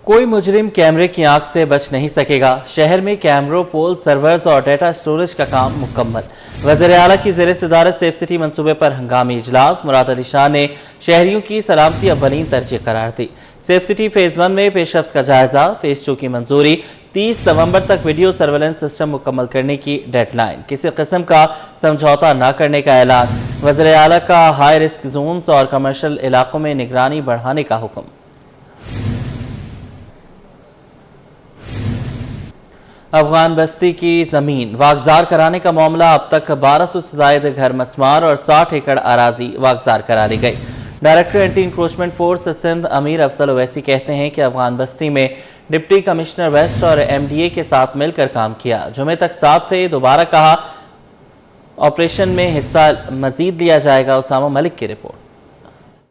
کوئی مجرم کیمرے کی آنکھ سے بچ نہیں سکے گا، شہر میں کیمروں، پول، سرورز اور ڈیٹا سٹوریج کا کام مکمل۔ وزیر اعلیٰ کی زیر صدارت سیف سٹی منصوبے پر ہنگامی اجلاس، مراد علی شاہ نے شہریوں کی سلامتی اولین ترجیح قرار دی۔ سیف سٹی فیز 1 میں پیش رفت کا جائزہ، فیز 2 کی منظوری، 30 نومبر تک ویڈیو سرویلنس سسٹم مکمل کرنے کی ڈیڈ لائن، کسی قسم کا سمجھوتہ نہ کرنے کا اعلان، وزیر اعلیٰ کا ہائی رسک زونز اور کمرشل علاقوں میں نگرانی بڑھانے کا حکم۔ افغان بستی کی زمین واگزار کرانے کا معاملہ، اب تک 1200 سے زائد گھر مسمار اور 60 ایکڑ اراضی واگزار کرا لی گئی۔ Director anti encroachment force Sindh Amir Afzal Owaisi کہتے ہیں کہ افغان بستی میں ڈپٹی کمشنر ویسٹ اور ایم ڈی اے کے ساتھ مل کر کام کیا، جمعے تک ساتھ تھے، دوبارہ کہا آپریشن میں حصہ مزید لیا جائے گا۔ اسامہ ملک کی رپورٹ۔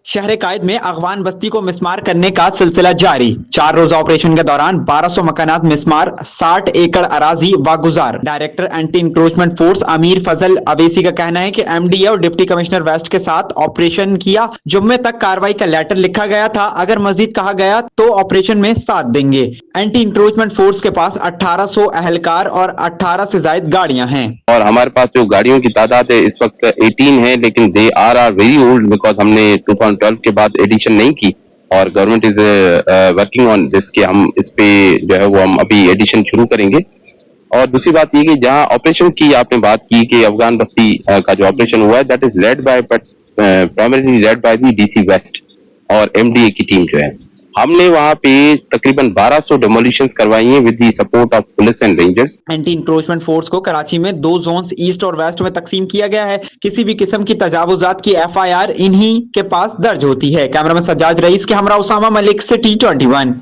شہر قائد میں افغان بستی کو مسمار کرنے کا سلسلہ جاری، 4 روزہ آپریشن کے دوران 1200 مکانات مسمار، 60 ایکڑ اراضی واگزار۔ ڈائریکٹر اینٹی انکروچمنٹ فورس امیر فضل اویسی کا کہنا ہے کہ ایم ڈی اے اور ڈپٹی کمشنر ویسٹ کے ساتھ آپریشن کیا، جمعے تک کارروائی کا لیٹر لکھا گیا تھا، اگر مزید کہا گیا تو آپریشن میں ساتھ دیں گے۔ اینٹی انکروچمنٹ فورس کے پاس 1800 اہلکار اور 18 سے زائد گاڑیاں ہیں، اور ہمارے پاس جو گاڑیوں کی تعداد ہے اس وقت 18 ہے، لیکن they are very old because ہم نے 2012 کے بعد ایڈیشن نہیں کی، اور گورنمنٹ از ورکنگ آن دس کہ ہم اس پہ جو ہے وہ ہم ابھی ایڈیشن شروع کریں گے۔ اور دوسری بات یہ کہ جہاں آپریشن کی آپ نے بات کی کہ افغان بستی کا جو آپریشن ہوا ہے that is led by but primarily led by the D C West اور ایم ڈی اے کی ٹیم جو ہے۔ ہم نے وہاں پہ تقریباً 1200 ڈیمولیشنز کروائی ہیں with the support of police and rangers. Anti encroachment force کو کراچی میں 2 زونز ایسٹ اور ویسٹ میں تقسیم کیا گیا ہے، کسی بھی قسم کی تجاوزات کی ایف آئی آر انہی کے پاس درج ہوتی ہے۔ کیمرامین سجاد رئیس کے ہمراہ اسامہ ملک، سٹی 21۔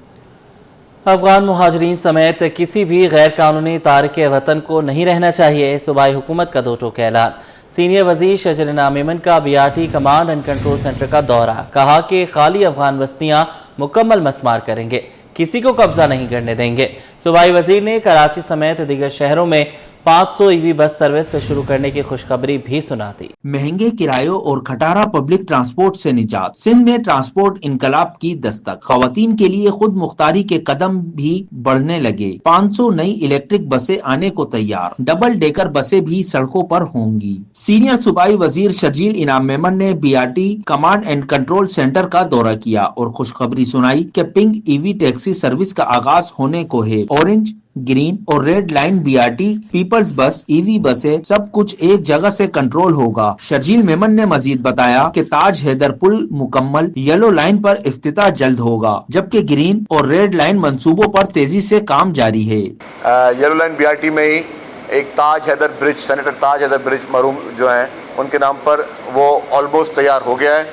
افغان مہاجرین سمیت کسی بھی غیر قانونی تارک وطن کو نہیں رہنا چاہیے، صوبائی حکومت کا 2 ٹوک اعلان۔ سینئر وزیر شجر نام ایمن کا B R T command and control centre کا دورہ، کہا کہ خالی افغان بستیاں مکمل مسمار کریں گے، کسی کو قبضہ نہیں کرنے دیں گے۔ صوبائی وزیر نے کراچی سمیت دیگر شہروں میں 500 ای وی بس سروس شروع کرنے کی خوشخبری بھی سنا دی۔ مہنگے کرایوں اور کھٹارا پبلک ٹرانسپورٹ سے نجات، سندھ میں ٹرانسپورٹ انقلاب کی دستک، خواتین کے لیے خود مختاری کے قدم بھی بڑھنے لگے، 500 نئی الیکٹرک بسیں آنے کو تیار، ڈبل ڈیکر بسیں بھی سڑکوں پر ہوں گی۔ سینئر صوبائی وزیر شرجیل انعام میمن نے B R T command and control centre کا دورہ کیا اور خوشخبری سنائی کہ pink E V taxi service کا آغاز ہونے کو ہے۔ اورنج، گرین اور red line B R T, peoples bus, E وی بسیں، سب کچھ ایک جگہ سے کنٹرول ہوگا۔ شرجیل میمن نے مزید بتایا کہ تاج حیدر پل مکمل، یلو لائن پر افتتاح جلد ہوگا، جبکہ گرین اور ریڈ لائن منصوبوں پر تیزی سے کام جاری ہے۔ Yellow line B R T میں ہی ایک Taj Haider bridge, senator Taj Haider bridge مرحوم جو ہیں ان کے نام پر، وہ آلموسٹ تیار ہو گیا ہے،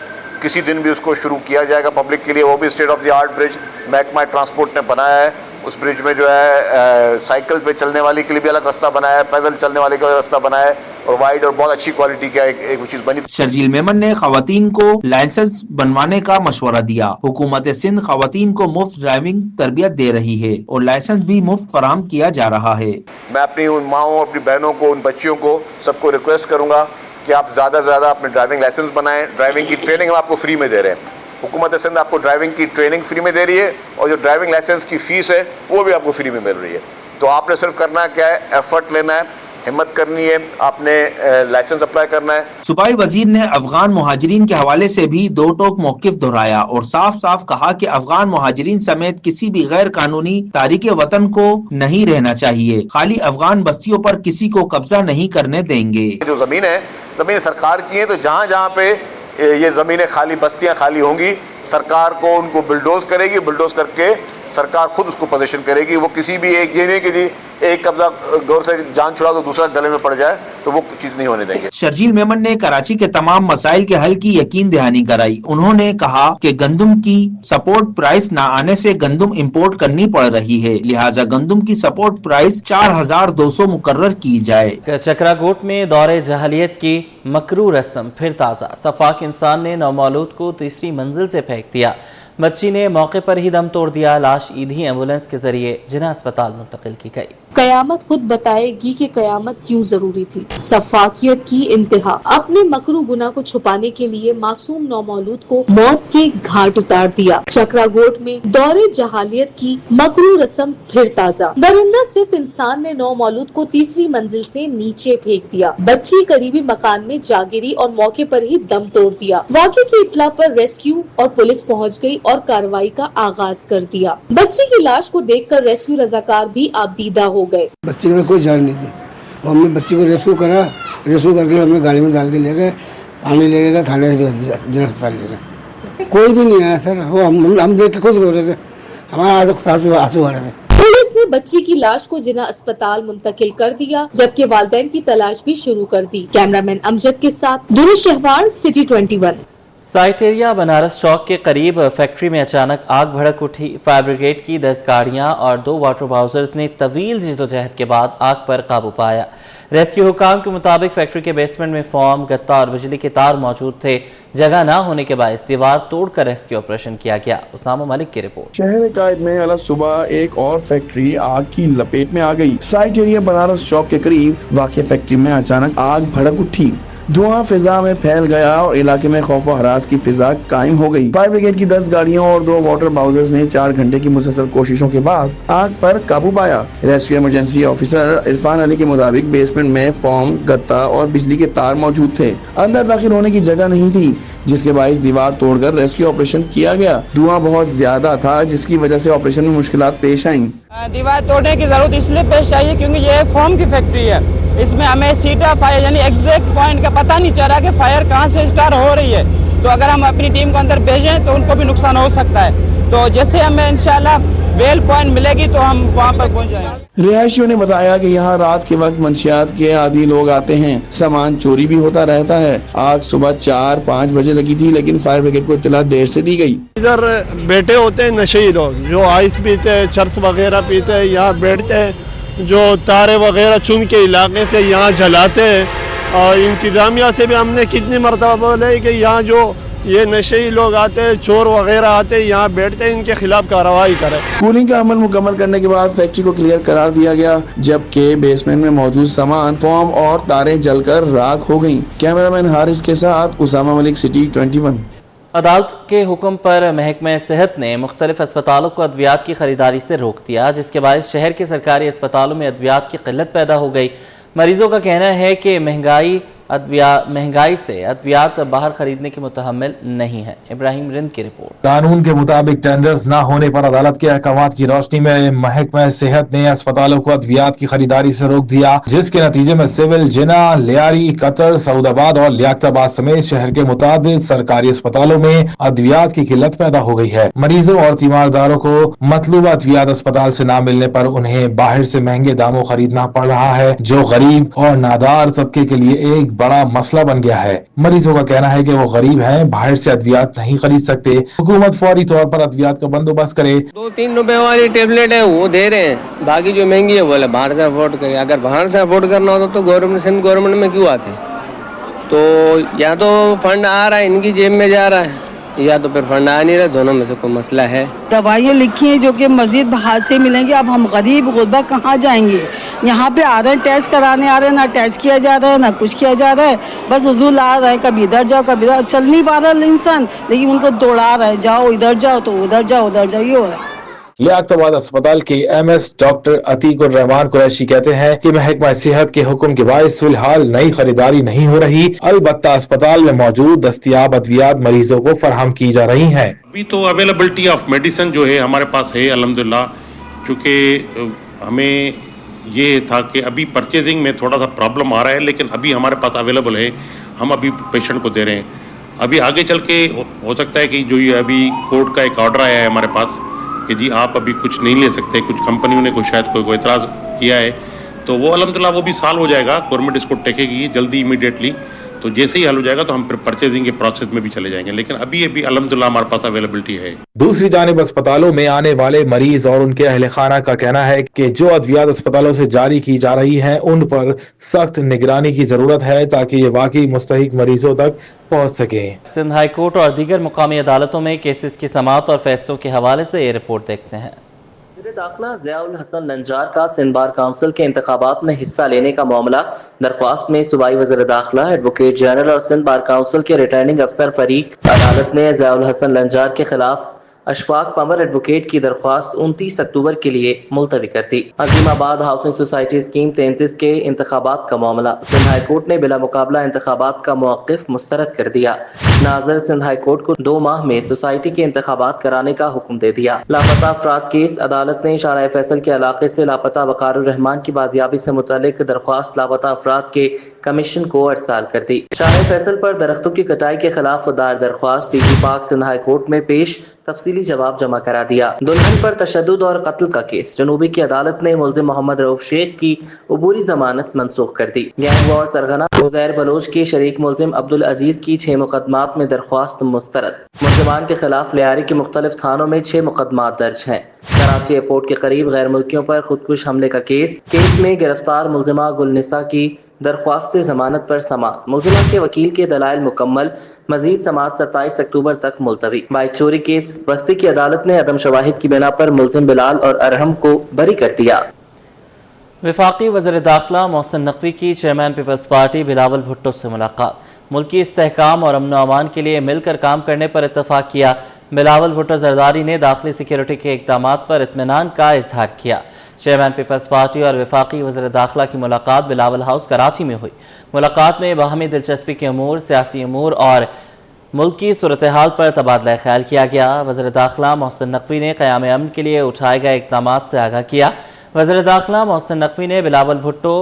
کسی دن بھی اس کو شروع کیا جائے گا پبلک کے لیے۔ وہ بھی اسٹیٹ آف دی آرٹ برج محکمہ ٹرانسپورٹ نے بنایا ہے، اس برج میں جو ہے سائیکل پہ چلنے والے کے لیے بھی الگ راستہ بنایا ہے، پیدل چلنے والے کا راستہ بنایا ہے، اور وائڈ اور بہت اچھی کوالٹی کا ایک وہ چیز بنی۔ شرجیل میمن نے خواتین کو لائسنس بنوانے کا مشورہ دیا۔ حکومت سندھ خواتین کو مفت ڈرائیونگ تربیت دے رہی ہے اور لائسنس بھی مفت فراہم کیا جا رہا ہے۔ میں اپنی ان ماؤں، اپنی بہنوں کو، ان بچیوں کو سب کو ریکویسٹ کروں گا کہ آپ زیادہ سے زیادہ اپنے ڈرائیونگ لائسنس بنائیں۔ ڈرائیونگ کی ٹریننگ ہم آپ کو فری میں دے رہے ہیں، حکومت سندھ آپ کو ڈرائیونگ کی ٹریننگ فری میں دے رہی ہے، اور جو ڈرائیونگ لائسنس کی فیس ہے وہ بھی آپ کو فری میں مل رہی ہے۔ تو آپ نے صرف کرنا ہے کیا ہے، ایفرٹ لینا ہے، ہمت کرنی ہے، آپ نے لائسنس اپلائی کرنا ہے۔ صوبائی وزیر نے افغان مہاجرین کے حوالے سے بھی 2 ٹوک موقف دہرایا اور صاف صاف کہا کہ افغان مہاجرین سمیت کسی بھی غیر قانونی تارک وطن کو نہیں رہنا چاہیے، خالی افغان بستیوں پر کسی کو قبضہ نہیں کرنے دیں گے۔ جو زمین ہے، زمین سرکار کی ہے، تو جہاں جہاں پہ یہ زمینیں خالی، بستیاں خالی ہوں گی، سرکار کو ان کو بلڈوز کرے گی، بلڈوز کر کے سرکار خود اس کو پوزیشن کرے گی۔ وہ کسی بھی ایک، یہ نہیں کہ جی ایک قبضہ گور سے جان چھڑا تو دوسرا گلے میں پڑ جائے، تو وہ چیز نہیں ہونے دیں گے۔ شرجیل میمن نے کراچی کے تمام مسائل کے حل کی یقین دہانی کرائی۔ انہوں نے کہا کہ گندم کی سپورٹ پرائس نہ آنے سے گندم امپورٹ کرنی پڑ رہی ہے، لہٰذا گندم کی سپورٹ پرائس 4200 مقرر کی جائے۔ چکرا گوٹ میں دور جاہلیت کی مکروہ رسم پھر تازہ، سفاک انسان نے نومولود کو تیسری منزل سے پھینک دیا۔ बच्ची ने मौके पर ही दम तोड़ दिया। लाश ईदी एम्बुलेंस के जरिए जिन्ना अस्पताल मुंतकिल की गई। कयामत खुद बताएगी कि कयामत क्यों जरूरी थी। सफाकियत की इंतहा। अपने मकरू गुनाह को छुपाने के लिए मासूम नौमौलूद को मौत के घाट उतार दिया। चक्रागोट में दौरे जहालियत की मकरू रस्म फिर ताजा। दरिंदा सिर्फ इंसान ने नौमौलूद को तीसरी मंजिल से नीचे फेंक दिया। बच्ची करीबी मकान में जा गिरी और मौके पर ही दम तोड़ दिया। वाक़े की इत्तला पर रेस्क्यू और पुलिस पहुंच गई और कार्रवाई का आगाज कर दिया। बच्ची की लाश को देखकर रेस्क्यू रजाकार भी आबदीदा हो गए। बच्चे में कोई जान नहीं थी। हमने बच्ची को रेस्क्यू करा, रेस्क्यू करके हमने गाड़ी में डाल के ले गए, थाने ले गए, थाने जिला अस्पताल ले गए। कोई भी नहीं आया सर। वो हम देख के खुद रो रहे थे, हमारा आंसू आ रहे थे। पुलिस ने बच्ची की लाश को जिला अस्पताल मुंतकिल कर दिया, जबकि वालिदैन की तलाश भी शुरू कर दी। कैमरामैन अमजद के साथ दुरुश शहवार, city 21। Site area Banaras Chowk के करीब फैक्ट्री में अचानक आग भड़क उठी। फायर ब्रिगेड की 10 गाड़ियां और 2 वाटर बाउजर्स ने तवील जिद्दोजहद के बाद आग पर काबू पाया। रेस्क्यू हुकाम के मुताबिक फैक्ट्री के बेसमेंट में फोम, गत्ता और बिजली के तार मौजूद थे। जगह न होने के बायस दीवार तोड़कर रेस्क्यू ऑपरेशन किया गया। उसामा मलिक की रिपोर्ट। शहर कायद में अलग सुबह एक और फैक्ट्री आग की लपेट में आ गई। साइट एरिया बनारस चौक के करीब वाक़ फैक्ट्री में अचानक आग भड़क उठी। धुआं फिजा में फैल गया और इलाके में खौफ और हरास की फिजा कायम हो गई। फायर ब्रिगेड की 10 गाड़ियों और 2 वाटर बाउजर्स ने 4 घंटे की मुसलसल कोशिशों के बाद आग पर काबू पाया। Rescue emergency officer Irfan Ali के मुताबिक बेसमेंट में फोम, गत्ता और बिजली के तार मौजूद थे। अंदर दाखिल होने की जगह नहीं थी, जिसके बायस दीवार तोड़कर रेस्क्यू ऑपरेशन किया गया। धुआं बहुत ज्यादा था, जिसकी वजह से ऑपरेशन में मुश्किलात पेश आई। दीवार तोड़ने की जरूरत इसलिए पेश आई है क्योंकि ये फोम की फैक्ट्री है। इसमें हमें सीटा फायर यानी एग्जैक्ट पॉइंट का पता नहीं चल रहा कि फायर कहां से स्टार्ट हो रही है। तो अगर हम अपनी टीम को अंदर भेजें तो उनको भी नुकसान हो सकता है। तो जैसे हमें इंशाल्लाह वेल पॉइंट मिलेगी तो हम वहां पर पहुंच जाएंगे। रिहायशियों ने बताया कि यहाँ रात के वक्त मंशियात के आदी लोग आते हैं, सामान चोरी भी होता रहता है। आग सुबह 4-5 बजे लगी थी, लेकिन फायर ब्रिगेड को इत्तला देर से दी गई। इधर बैठे होते हैं नशेई लोग जो आइस पीते हैं, चर्स वगैरह पीते हैं, यहाँ बैठते हैं, जो तारे वगैरह चुन के इलाके से यहाँ जलाते हैं। और इंतजामिया से भी हमने कितनी मरतबा बोले कि यहाँ जो ये नशेई लोग आते हैं, चोर वगैरह आते हैं, यहाँ बैठते हैं, इनके खिलाफ कार्रवाई करें। कूलिंग का अमल मुकम्मल करने के बाद फैक्ट्री को क्लियर करार दिया गया, जबकि बेसमेंट में मौजूद सामान, फोम और तारें जलकर राख हो गयी। कैमरामैन हारिस के साथ उसामा मलिक, सिटी 21। अदालत के हुक्म पर महकमा सेहत ने मुख्तलिफ अस्पतालों को अद्वियात की खरीदारी से रोक दिया, जिसके बायस शहर के सरकारी अस्पतालों में अद्वियात की किल्लत पैदा हो गई। मरीजों का कहना है कि महंगाई से अद्वियात बाहर खरीदने के मुतहम्मिल नहीं है। इब्राहिम रिंद की रिपोर्ट। कानून के मुताबिक टेंडर्स न होने पर अदालत के अहकामात की रोशनी में महकमा सेहत ने अस्पतालों को अद्वियात की खरीदारी से रोक दिया, जिसके नतीजे में सिविल, जिना, लियारी, कतर, सऊदाबाद और लियाकताबाद समेत शहर के मुताबिक सरकारी अस्पतालों में अद्वियात की किल्लत पैदा हो गई है। मरीजों और तीमारदारों को मतलूबा अद्वियात अस्पताल से न मिलने पर उन्हें बाहर से महंगे दामों खरीदना पड़ रहा है, जो गरीब और नादार तबके के लिए एक बड़ा मसला बन गया है। मरीजों का कहना है कि वो गरीब हैं, बाहर से अद्वियात नहीं खरीद सकते। हुकूमत फौरी तौर पर अद्वियात का बंदोबस्त करे। 2-3 रुपए वाली टेबलेट है वो दे रहे हैं, बाकी जो महंगी है बोले बाहर से अफोर्ड करें। अगर बाहर से अफोर्ड करना होता तो गवर्नमेंट में क्यों आते? तो या तो फंड आ रहा है इनकी जेब में जा रहा है, या तो फिर फंड आ नहीं रहा, दोनों में से कोई मसला है। दवाइयाँ लिखी हैं जो कि मजीद बाहर से मिलेंगी। अब हम गरीब गुरबा कहाँ जाएंगे? यहाँ पे आ रहे हैं टेस्ट कराने, आ रहे हैं, ना टेस्ट किया जा रहा है ना कुछ किया जा रहा है, बस उधर आ रहा है, कभी इधर जाओ कभी इधर। चल नहीं पा रहा इंसान, लेकिन उनको दौड़ा रहा है, जाओ इधर जाओ तो उधर जाओ उधर जाओ, ये हो रहा है। लियाकताबाद अस्पताल के एमएस डॉक्टर अतीकुर रहमान कुरैशी कहते हैं कि महकमा सेहत के हुक्म के बायस फिलहाल नई खरीदारी नहीं हो रही, अलबत्ता अस्पताल में मौजूद दस्तयाब अद्वियात मरीजों को फराहम की जा रही हैं। अभी तो अवेलेबिलिटी ऑफ मेडिसिन जो है हमारे पास है अल्हम्दुलिल्लाह, क्योंकि हमें ये था कि अभी परचेजिंग में थोड़ा सा प्रॉब्लम आ रहा है, लेकिन अभी हमारे पास अवेलेबल है, हम अभी पेशेंट को दे रहे हैं। अभी आगे चल के हो सकता है कि जो ये अभी कोर्ट का एक ऑर्डर आया है हमारे पास कि जी आप अभी कुछ नहीं ले सकते, कुछ कंपनियों ने शायद कोई एतराज़ किया है, तो वो अल्हम्दुलिल्लाह वो भी साल हो जाएगा, गवर्नमेंट इसको टेकेगी जल्दी इमीडिएटली। तो जैसे ही हल हो जाएगा तो हम फिर परचेजिंग के प्रोसेस में भी चले जाएंगे, लेकिन अभी अल्हम्दुलिल्लाह हमारे पास अवेलेबिलिटी है। दूसरी जानिब अस्पतालों में आने वाले मरीज और उनके अहल खाना का कहना है कि जो अद्वियात अस्पतालों से जारी की जा रही हैं उन पर सख्त निगरानी की जरूरत है ताकि ये वाकई मुस्तहिक मरीजों तक पहुंच सके। सिंध हाई कोर्ट और दीगर मुकामी अदालतों में केसेस की समाअत और फैसलों के हवाले से ये रिपोर्ट देखते हैं। दाखिला ज़ियाउल हसन नंजार का सिंध बार काउंसिल के इंतखाबात में हिस्सा लेने का मामला। दरख्वास्त में सूबाई वज़ीर दाखिला, एडवोकेट जनरल और सिंध बार काउंसिल के रिटर्निंग अफसर फरीक अदालत ने ज़ियाउल हसन नंजार के खिलाफ अशफाक पंवर एडवोकेट की दरख्वास्त 29 अक्टूबर के लिए मुलतवी कर दी। अजीमाबाद हाउसिंग सोसाइटी स्कीम 33 के इंतखाबात का मामला। सिंध हाई कोर्ट ने बिला मुकाबला इंतखाबात का मौक़िफ़ मुस्तरद कर दिया। नाज़र सिंध हाई कोर्ट को 2 माह में सोसाइटी के इंतखाबात कराने का हुक्म दे दिया। लापता अफराद केस। अदालत ने शारा फैसल के इलाके से लापता वक़ारुर रहमान की बाजियाबी से मुतल्लिक दरख्वास्त लापता अफराद के कमीशन को अरसाल कर दी। शारा फैसल पर दरख्तों की कटाई के खिलाफ दायर दरख्वास्त डीजी पाक सिंध हाई कोर्ट में पेश, तफसीली जवाब जमा करा दिया। दुल्हन पर तशद्दुद और कत्ल का केस। जनूबी की अदालत ने मुल्ज़िम मोहम्मद रऊफ शेख की अबूरी जमानत मनसूख कर दी। गैंग वॉर सरगना उज़ैर बलोच के शरीक मुल्ज़िम अब्दुल अजीज की 6 मुकदमात में दरख्वास्त मुस्तरद। मुल्ज़िमान के खिलाफ लियारी के मुख्तलिफ थानों में 6 मुकदमात दर्ज हैं। कराची एयरपोर्ट के करीब गैर मुल्कियों पर खुदकुश हमले का केस में गिरफ्तार मुल्ज़िमा गुलनिसा की दरख्वास्त जमानत पर समाअत। मुल्ज़िमा के वकील के दलाइल मुकम्मल। मजीद समाअत 27 अक्टूबर तक मुलतवी। बाइक चोरी केस। बस्ती की अदालत ने अदम शवाहिद की बिना पर मुल्ज़िम बिलाल और अरहम को बरी कर दिया। वफाकी वज़ीर दाखिला मोहसिन नकवी की chairman peoples party Bilawal Bhutto से मुलाकात। मुल्की इस्तेहकाम और अमन अमान के लिए मिलकर काम करने पर इत्तफाक किया। बिलावल भुट्टो जरदारी ने दाखिली सिक्योरिटी के इक़दामात पर इत्मीनान का इजहार किया। चेयरमैन पीपल्स पार्टी और वफाकी वज़ीर दाखिला की मुलाकात बिलावल हाउस कराची में हुई। मुलाकात में बाहमी दिलचस्पी के अमूर, सियासी अमूर और मुल्क की सूरत हाल पर तबादला ख्याल किया गया। वज़ीर दाखिला मोहसिन नकवी ने क़याम अमन के लिए उठाए गए इक़दामात से आगाह किया। वज़ीर दाखिला मोहसिन नकवी ने बिलावल भुट्टो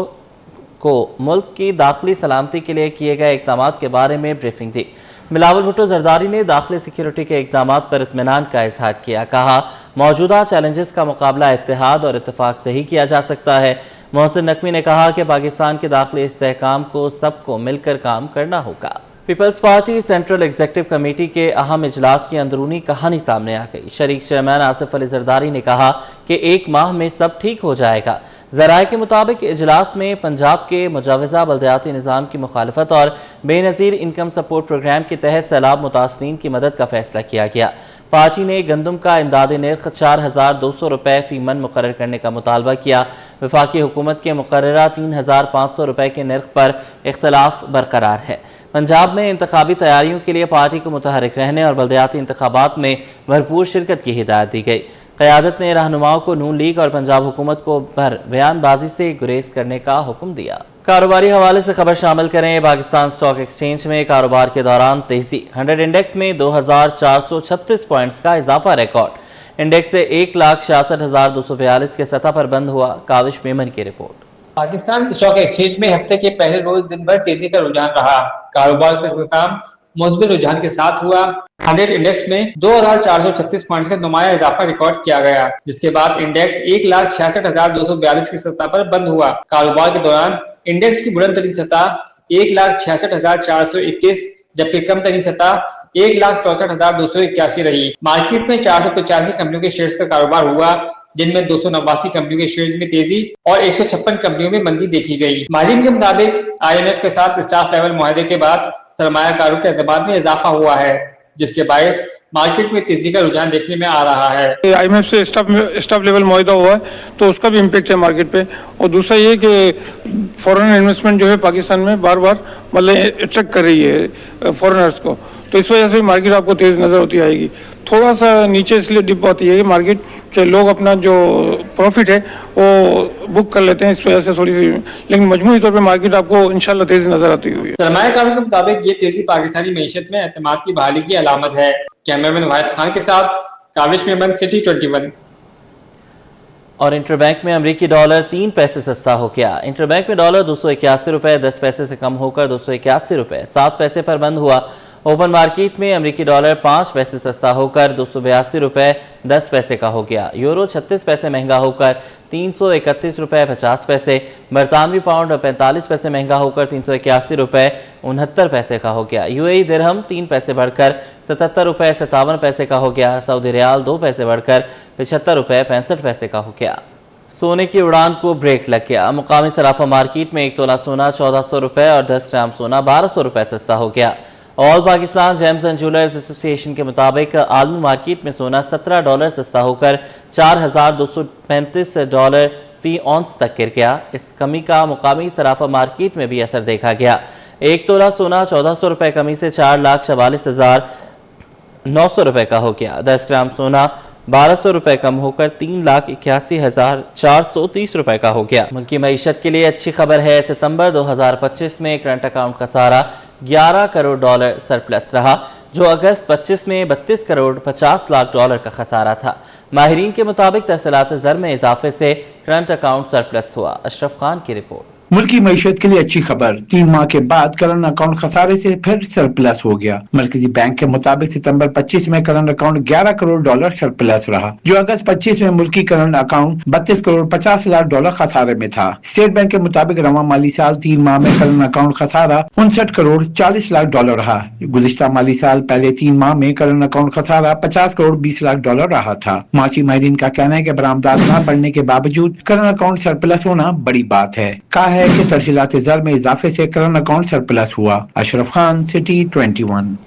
को मुल्क की दाखिली सलामती के लिए किए गए इक़दामात के बारे में ब्रीफिंग दी। बिलावल भुट्टो जरदारी ने दाखिली सिक्योरिटी के इक़दामात पर इत्मीनान का इजहार किया। कहा, मौजूदा चैलेंजेस का मुकाबला इत्तेहाद और इत्तेफाक से ही किया जा सकता है। मोहसिन नकवी ने कहा कि पाकिस्तान के दाखिली इस्तेहकाम को सबको मिलकर काम करना होगा। Peoples party central executive committee के अहम इजलास की अंदरूनी कहानी सामने आ गई। शरीक चेयरमैन आसिफ अली जरदारी ने कहा कि 1 माह में सब ठीक हो जाएगा। ज़राए के मुताबिक इजलास में पंजाब के मुजाविजा बल्दियाती निज़ाम की मुखालफत और बेनज़ीर इनकम सपोर्ट प्रोग्राम के तहत सैलाब मुतासरीन की मदद का फैसला किया गया। पार्टी ने गंदम का इमदादी नर्ख 4200 रुपये फी मन मुकर्रर करने का मुतालबा किया। वफाकी हुकूमत के मुकर्ररा 3500 रुपये के नर्ख पर इख्तलाफ बरकरार है। पंजाब में इंतखाबी तैयारियों के लिए पार्टी को मुतहरिक रहने और बल्दियाती इंतखाबात में भरपूर शिरकत की हिदायत दी गई। क़यादत ने रहनुमाओं को नून लीग और पंजाब हुकूमत को बयानबाजी से गुरेज करने का हुक्म दिया। कारोबारी हवाले से खबर शामिल करें। पाकिस्तान स्टॉक एक्सचेंज में कारोबार के दौरान तेजी। 100 इंडेक्स में 2436 पॉइंट्स का इजाफा रिकॉर्ड। इंडेक्स से 1,66,242 के सतह पर बंद हुआ। काविश मेमन की रिपोर्ट। पाकिस्तान स्टॉक एक्सचेंज में हफ्ते के पहले रोज दिन भर तेजी का रुझान रहा। कारोबार का काम मुस्बित रुझान के साथ हुआ। 100 इंडेक्स में 2436 पॉइंट्स का नुमाया इजाफा रिकॉर्ड किया गया, जिसके बाद इंडेक्स 1,66,242 की सतह पर बंद हुआ। कारोबार के दौरान इंडेक्स की बुलंद तरीन सतह 1,66,421 जबकि कम तरीन सतह 1,64,281 रही। मार्केट में 485 कंपनियों के शेयर्स का कारोबार हुआ, जिनमें 289 कंपनियों के शेयर्स में तेजी और 156 कंपनियों में मंदी देखी गई। माहिरीन के मुताबिक IMF के साथ स्टाफ लेवल मुआहदे के बाद सरमायाकारों के एतमाद में इजाफा हुआ है, जिसके बायस मार्केट में तेजी का रुझान देखने में आ रहा है। IMF से स्टाफ लेवल मुआहदा हुआ है तो उसका भी इम्पेक्ट है मार्केट पे। और दूसरा ये कि फॉरेन इन्वेस्टमेंट जो है पाकिस्तान में बार बार मतलब अट्रैक्ट कर रही है फॉरेनर्स को, तो इस वजह से मार्केट आपको तेज नजर होती आएगी। थोड़ा सा नीचे इसलिए डिप आती है कि मार्केट के लोग अपना जो प्रॉफिट है वो बुक कर लेते हैं, इस वजह से थोड़ी सी, लेकिन मजमूई तौर पे मार्केट आपको इंशाल्लाह तेजी नजर आती हुई है। सरमायाकारों के मुताबिक ये तेजी पाकिस्तानी मईशत में एतमाद की बहाली की अलामत है। कैमरामैन वाहिद खान के साथ काविश मेमन, सिटी 21। और इंटरबैंक में अमरीकी डॉलर 3 पैसे सस्ता हो गया। इंटरबैंक में डॉलर 281 रुपये 10 पैसे से कम होकर 281 रुपये 7 पैसे पर बंद हुआ। ओपन मार्केट में अमेरिकी डॉलर 5 पैसे सस्ता होकर 282 रुपए 10 पैसे का हो गया। यूरो 36 पैसे महंगा होकर 331 रुपए 50 पैसे, बरतानवी पाउंड 45 पैसे महंगा होकर 381 रुपए 69 पैसे का हो गया। यूएई दिरहम 3 पैसे बढ़कर 77 रुपए 57 पैसे का हो गया। सऊदी रियाल 2 पैसे बढ़कर 75 रुपए 65 पैसे का हो गया। सोने की उड़ान को ब्रेक लग गया। मुकामी सराफा मार्केट में 1 तोला सोना 1400 रुपए और 10 ग्राम सोना 1200 रुपए सस्ता हो गया। All Pakistan James and jewellers association के मुताबिक आलमी मार्केट में सोना $17 सस्ता होकर $4235 फी औंस तक गिर गया। इस कमी का मुकामी सराफा मार्केट में भी असर देखा गया। 1 तोला सोना 1400 रुपए कमी से 4,44,900 रुपए का हो गया। 10 ग्राम सोना 1200 रुपए कम होकर 3,81,430 रुपए का हो गया। मुल्की मईशत के लिए अच्छी खबर है। सितंबर 2025 में करंट अकाउंट खसारा $11 करोड़ सरप्लस रहा, जो अगस्त 25 में $32 करोड़ 50 लाख का खसारा था। माहिरीन के मुताबिक तहसीलात ज़र में इजाफे से करंट अकाउंट सरप्लस हुआ। अशरफ खान की रिपोर्ट। मुल्की मईशत के लिए अच्छी खबर, 3 माह के बाद करंट अकाउंट खसारे से फिर सरप्लस हो गया। मरकजी बैंक के मुताबिक सितंबर 25 में करंट अकाउंट $11 करोड़ सरप्लस रहा, जो अगस्त 25 में मुल्की करंट अकाउंट $32 करोड़ 50 लाख खसारे में था। स्टेट बैंक के मुताबिक रवा माली साल 3 माह में करंट अकाउंट खसारा $59 करोड़ 40 लाख रहा। गुज़िश्ता माली साल पहले 3 माह में करंट अकाउंट खसारा $50 करोड़ 20 लाख रहा था। माशी माहिरीन का कहना है कि बरामदात न बढ़ने के बावजूद करंट अकाउंट सरप्लस होना बड़ी बात है। कहा है कि तरसीलात ज़र में इजाफे से करंट अकाउंट सरप्लस हुआ। अशरफ खान, सिटी 21।